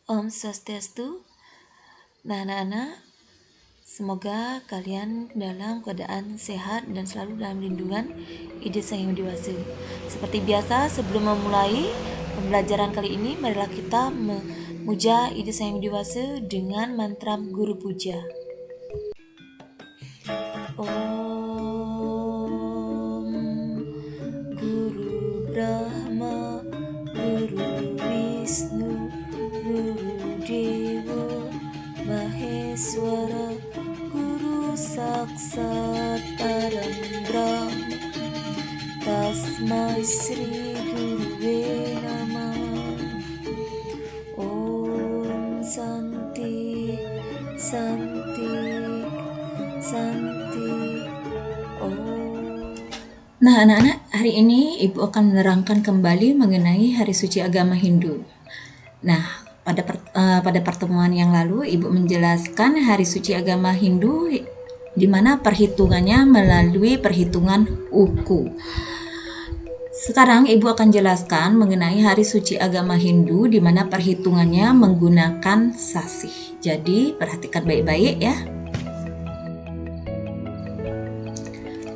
Om Swastiastu. Nah, anak-anak, semoga kalian dalam keadaan sehat dan selalu dalam lindungan Ide Sang Yang Widi. Seperti biasa, sebelum memulai pembelajaran kali ini, marilah kita memuja Ide Sang Yang Widi dengan mantra Guru Puja. Om Guru Brahma, Guru Wisnu, Guru Dewa Maheswara, Guru Saksat Param Brahma, Tasmai Sri Guruve Namah. Om Santi, Santi, Santi. Nah, anak-anak, hari ini Ibu akan menerangkan kembali mengenai Hari Suci Agama Hindu. Nah, pada pertemuan yang lalu Ibu menjelaskan Hari Suci Agama Hindu di mana perhitungannya melalui perhitungan uku. Sekarang Ibu akan jelaskan mengenai Hari Suci Agama Hindu di mana perhitungannya menggunakan sasih. Jadi, perhatikan baik-baik ya.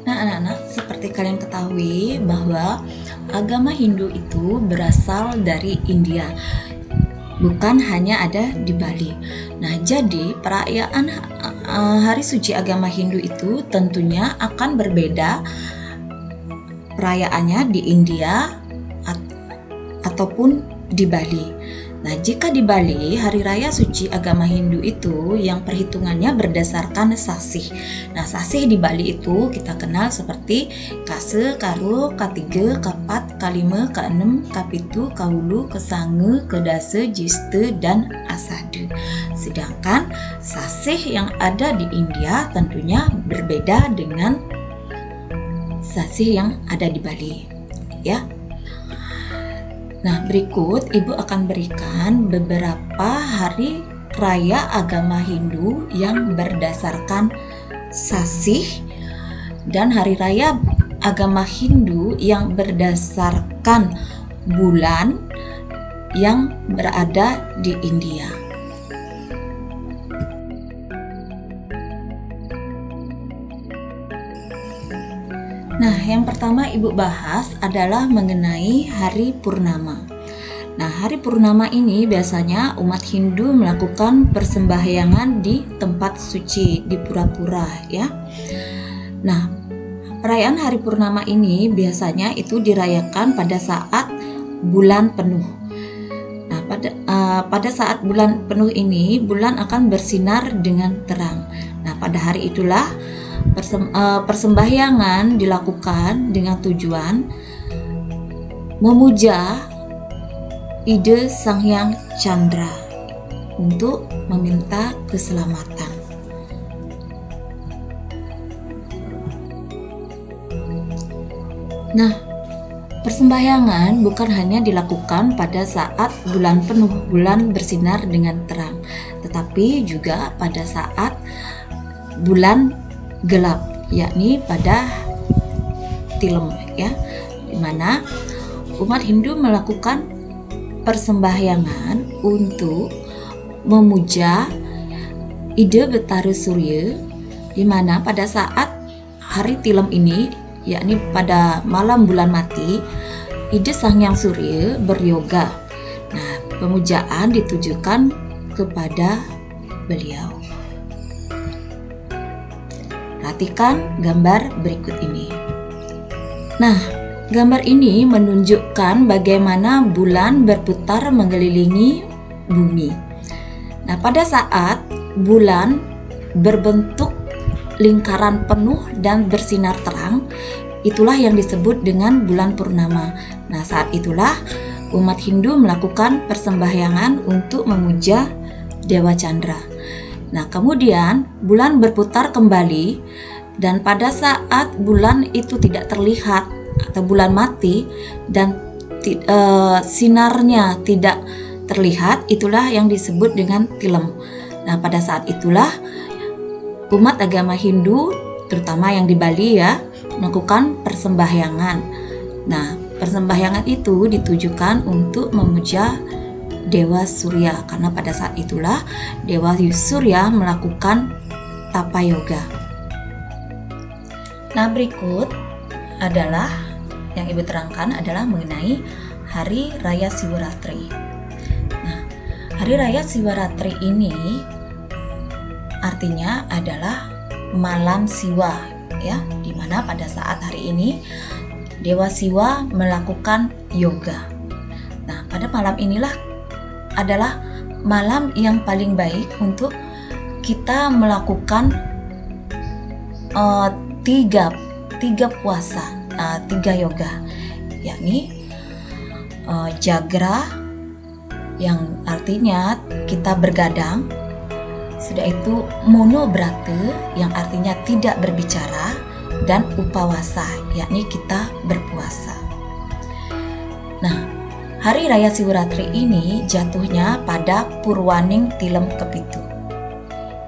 Nah, anak-anak, seperti kalian ketahui bahwa agama Hindu itu berasal dari India, bukan hanya ada di Bali. Nah, jadi perayaan Hari Suci Agama Hindu itu tentunya akan berbeda perayaannya di India ataupun di Bali. Nah, jika di Bali, Hari Raya Suci Agama Hindu itu yang perhitungannya berdasarkan sasih. Nah, sasih di Bali itu kita kenal seperti Kase, Karo, K3, K4, K5, K6, K7, K10, Kesange, Kedase, Jiste, dan Asade. Sedangkan sasih yang ada di India tentunya berbeda dengan sasih yang ada di Bali, ya. Nah, berikut Ibu akan berikan beberapa hari raya agama Hindu yang berdasarkan sasih dan hari raya agama Hindu yang berdasarkan bulan yang berada di India. Nah, yang pertama Ibu bahas adalah mengenai hari purnama. Nah, hari purnama ini biasanya umat Hindu melakukan persembahyangan di tempat suci, di pura-pura ya. Nah, perayaan hari purnama ini biasanya itu dirayakan pada saat bulan penuh. Nah, pada saat bulan penuh ini, bulan akan bersinar dengan terang. Nah, pada hari itulah persembahyangan dilakukan dengan tujuan memuja Ide Sang Hyang Chandra untuk meminta keselamatan. Nah, persembahyangan bukan hanya dilakukan pada saat bulan penuh, bulan bersinar dengan terang, tetapi juga pada saat bulan gelap, yakni pada tilem ya, di mana umat Hindu melakukan persembahyangan untuk memuja Ide Betara Surya, di mana pada saat hari tilem ini, yakni pada malam bulan mati, Ide Sang Hyang Surya beryoga. Nah, pemujaan ditujukan kepada beliau. Perhatikan gambar berikut ini. Nah, gambar ini menunjukkan bagaimana bulan berputar mengelilingi bumi. Nah, pada saat bulan berbentuk lingkaran penuh dan bersinar terang, itulah yang disebut dengan bulan purnama. Nah, saat itulah umat Hindu melakukan persembahyangan untuk memuja Dewa Chandra. Nah, kemudian bulan berputar kembali, dan pada saat bulan itu tidak terlihat atau bulan mati dan sinarnya tidak terlihat, itulah yang disebut dengan tilem. Nah, pada saat itulah umat agama Hindu, terutama yang di Bali ya, melakukan persembahyangan. Nah, persembahyangan itu ditujukan untuk memuja Dewa Surya, karena pada saat itulah Dewa Surya melakukan tapa yoga. Nah, berikut adalah yang Ibu terangkan adalah mengenai Hari Raya Siwaratri. Nah, Hari Raya Siwaratri ini artinya adalah malam Siwa, ya, di mana pada saat hari ini Dewa Siwa melakukan yoga. Nah, pada malam inilah adalah malam yang paling baik untuk kita melakukan tiga puasa, tiga yoga, yakni jagra, yang artinya kita bergadang. Sudah itu mono brata, yang artinya tidak berbicara, dan upawasa, yakni kita berpuasa. Nah, Hari Raya Siwaratri ini jatuhnya pada Purwaning Tilem Kepitu.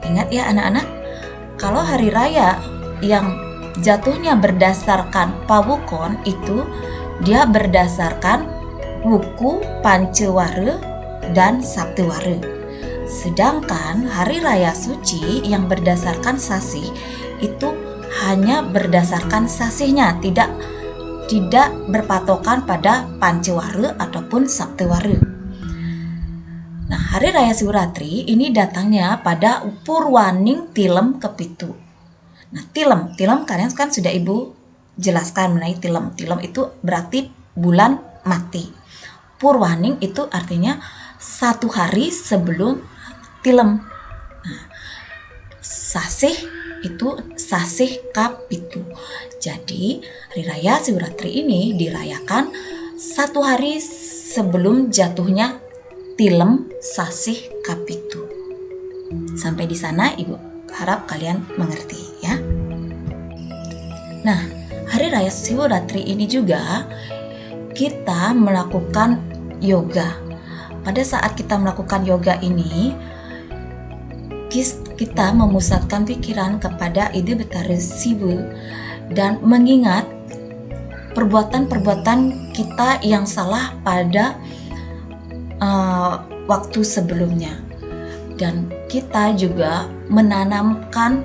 Ingat ya anak-anak, kalau hari raya yang jatuhnya berdasarkan pawukon itu dia berdasarkan wuku, pancewara, dan sabtewara. Sedangkan hari raya suci yang berdasarkan sasih itu hanya berdasarkan sasihnya, tidak berpatokan pada pancewara ataupun sabtewara. Nah, Hari Raya Siwaratri ini datangnya pada Purwaning Tilem Kepitu. Nah, tilem kalian kan sudah Ibu jelaskan mengenai tilem. Tilem itu berarti bulan mati. Purwaning itu artinya 1 hari sebelum tilem. Nah, sasih itu sasih kapitu. Jadi Hari Raya Siwaratri ini dirayakan 1 hari sebelum jatuhnya tilem sasih kapitu. Sampai di sana Ibu harap kalian mengerti ya. Nah, Hari Raya Siwaratri ini juga kita melakukan yoga. Pada saat kita melakukan yoga ini, kita memusatkan pikiran kepada Ide Betara Siwa dan mengingat perbuatan-perbuatan kita yang salah pada waktu sebelumnya. Dan kita juga menanamkan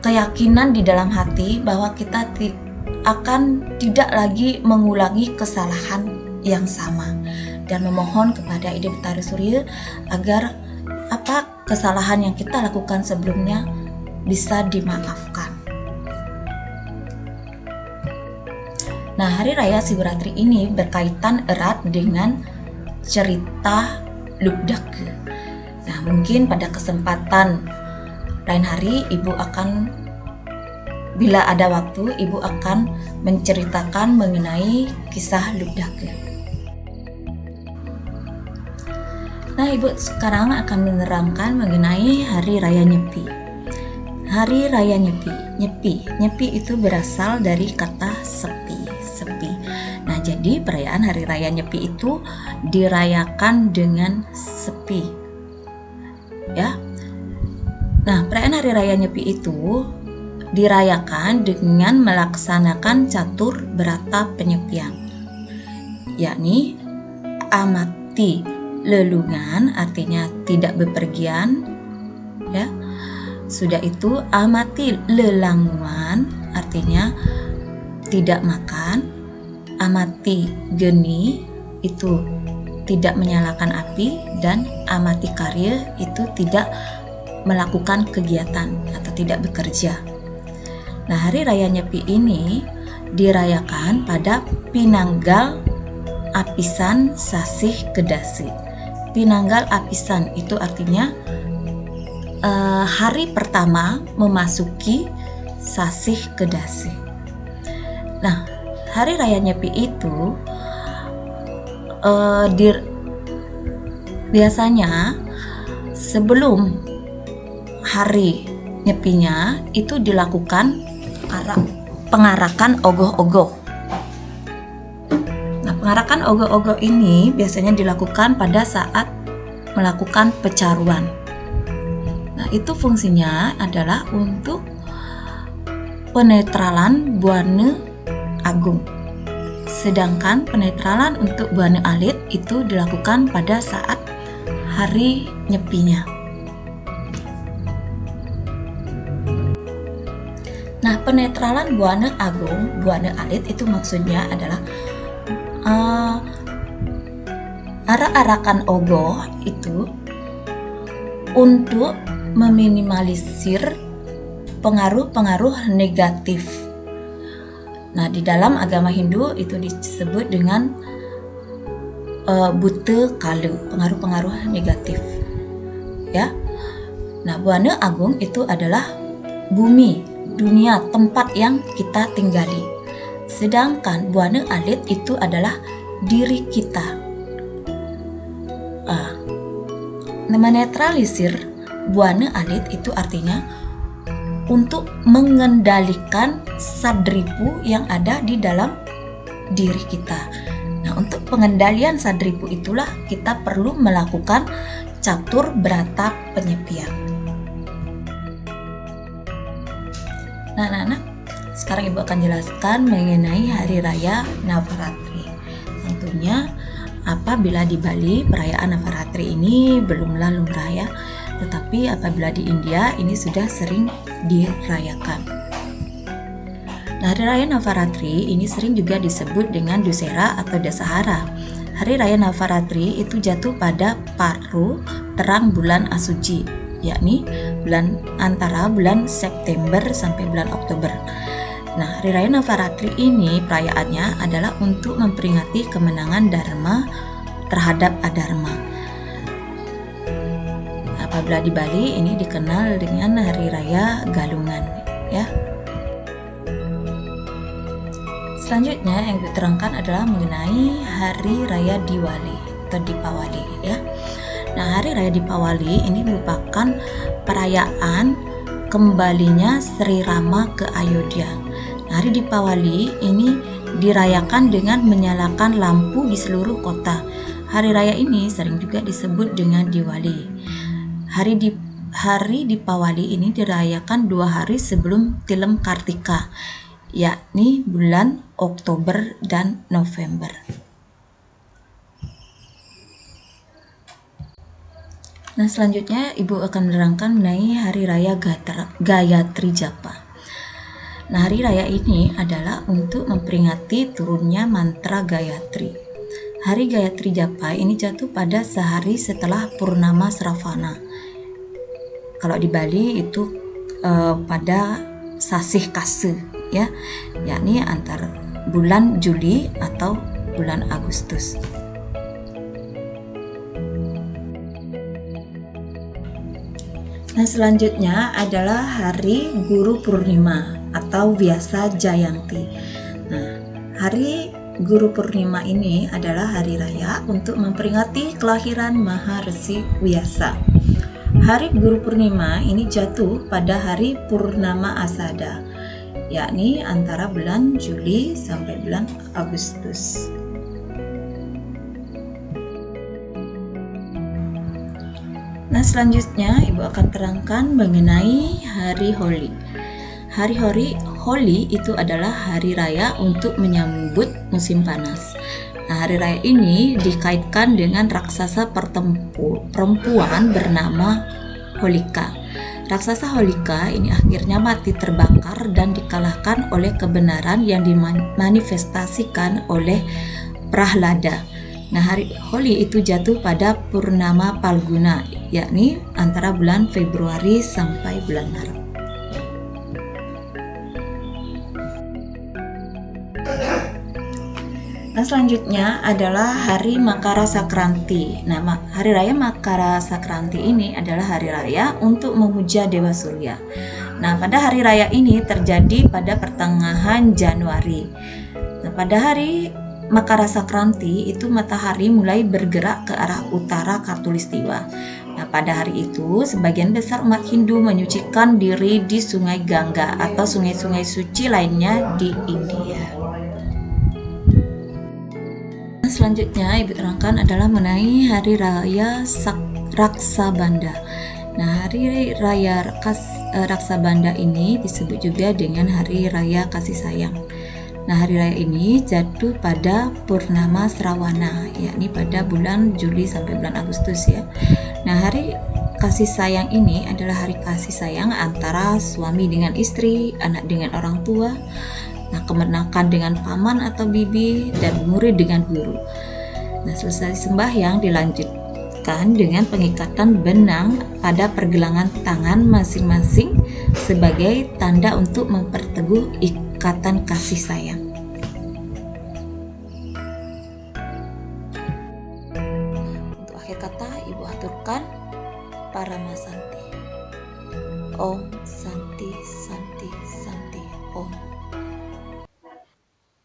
keyakinan di dalam hati bahwa kita akan tidak lagi mengulangi kesalahan yang sama, dan memohon kepada Ide Betara Surya agar kesalahan yang kita lakukan sebelumnya bisa dimaafkan. Nah, Hari Raya Siwaratri ini berkaitan erat dengan cerita Lubdaka. Nah, mungkin pada kesempatan lain hari bila ada waktu, Ibu akan menceritakan mengenai kisah Lubdaka. Nah, Ibu sekarang akan menerangkan mengenai Hari Raya Nyepi. Hari Raya Nyepi itu berasal dari kata sepi. Nah, jadi perayaan Hari Raya Nyepi itu dirayakan dengan sepi. Ya. Nah, perayaan Hari Raya Nyepi itu dirayakan dengan melaksanakan catur berata penyepian, yakni amati lelungan, artinya tidak bepergian, ya. Sudah itu amati lelanguan, artinya tidak makan. Amati geni itu tidak menyalakan api, dan amati karya itu tidak melakukan kegiatan atau tidak bekerja. Nah, Hari Raya Nyepi ini dirayakan pada Pinanggal Apisan Sasih Kedasi. Pinanggal Apisan itu artinya hari pertama memasuki Sasih Kedasi. Nah, Hari Raya Nyepi itu biasanya sebelum hari nyepinya itu dilakukan pengarakan ogoh-ogoh. Nah, pengarakan ogoh-ogoh ini biasanya dilakukan pada saat melakukan pecaruan. Nah, itu fungsinya adalah untuk penetralan Buana Agung. sedangkan penetralan untuk Buana Alit itu dilakukan pada saat hari nyepinya. Nah, penetralan Buana Agung, Buana Alit itu maksudnya adalah arak-arakan ogoh itu untuk meminimalisir pengaruh-pengaruh negatif. Nah, di dalam agama Hindu itu disebut dengan buta kalu, pengaruh-pengaruh negatif. Ya. Nah, Buana Agung itu adalah bumi, dunia, tempat yang kita tinggali. Sedangkan Buana Alit itu adalah diri kita. Menetralisir Buana Alit itu artinya untuk mengendalikan sadripu yang ada di dalam diri kita. Nah, untuk pengendalian sadripu itulah kita perlu melakukan catur berata penyepian. Nah, anak-anak, sekarang Ibu akan jelaskan mengenai Hari Raya Navaratri. Tentunya apabila di Bali perayaan Navaratri ini belumlah lumrah ya, tetapi apabila di India ini sudah sering dirayakan. Nah, Hari Raya Navaratri ini sering juga disebut dengan Dussehra atau Dasahara. Hari Raya Navaratri itu jatuh pada paruh terang bulan Asuci, yakni antara bulan September sampai bulan Oktober. Nah, Hari Raya Navaratri ini perayaannya adalah untuk memperingati kemenangan Dharma terhadap Adharma. Apabila di Bali ini dikenal dengan Hari Raya Galungan, ya. Selanjutnya yang diterangkan adalah mengenai Hari Raya Diwali atau Dipawali, ya. Nah, Hari Raya Dipawali ini merupakan perayaan kembalinya Sri Rama ke Ayodhya. Nah, Hari Dipawali ini dirayakan dengan menyalakan lampu di seluruh kota. Hari raya ini sering juga disebut dengan Diwali. Hari Dipawali ini dirayakan 2 hari sebelum Tilem Kartika, yakni bulan Oktober dan November. Nah, selanjutnya Ibu akan menerangkan mengenai Hari Raya Gayatri Japa. Nah, hari raya ini adalah untuk memperingati turunnya mantra Gayatri. Hari Gayatri Japa ini jatuh pada sehari setelah Purnama Sravana. Kalau di Bali itu pada Sasih Kase, ya, yakni antara bulan Juli atau bulan Agustus. Nah, selanjutnya adalah Hari Guru Purnima atau biasa Jayanti. Nah, Hari Guru Purnima ini adalah hari raya untuk memperingati kelahiran Maharesi Vyasa. Hari Guru Purnima ini jatuh pada hari Purnama Asada, yakni antara bulan Juli sampai bulan Agustus. Nah, selanjutnya Ibu akan terangkan mengenai Hari Holi. Hari Holi itu adalah hari raya untuk menyambut musim panas. Nah, hari raya ini dikaitkan dengan raksasa perempuan bernama Holika. Raksasa Holika ini akhirnya mati terbakar dan dikalahkan oleh kebenaran yang dimanifestasikan oleh Prahlada. Nah, hari Holi itu jatuh pada Purnama Palguna, yakni antara bulan Februari sampai bulan Maret. Nah, selanjutnya adalah Hari Makara Sakranti. Nah, Hari Raya Makara Sakranti ini adalah hari raya untuk memuja Dewa Surya. Nah, pada hari raya ini terjadi pada pertengahan Januari. Nah, pada hari Makara Sakranti itu matahari mulai bergerak ke arah utara Khatulistiwa. Nah, pada hari itu sebagian besar umat Hindu menyucikan diri di Sungai Gangga atau sungai-sungai suci lainnya di India. Selanjutnya Ibu terangkan adalah mengenai Hari Raya Raksabanda. Nah, Hari Raya Raksabanda ini disebut juga dengan Hari Raya Kasih Sayang. Nah, hari raya ini jatuh pada purnama Srawana, yakni pada bulan Juli sampai bulan Agustus ya. Nah, hari kasih sayang ini adalah hari kasih sayang antara suami dengan istri, anak dengan orang tua, nah kemenakan dengan paman atau bibi, dan murid dengan guru. Nah, selesai sembahyang dilanjutkan dengan pengikatan benang pada pergelangan tangan masing-masing sebagai tanda untuk memperteguh ikatan kasih sayang. Untuk akhir kata, Ibu aturkan Paramasanti. Om Santi Santi Santi Om.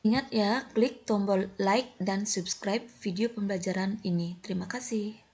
Ingat ya, klik tombol like dan subscribe video pembelajaran ini. Terima kasih.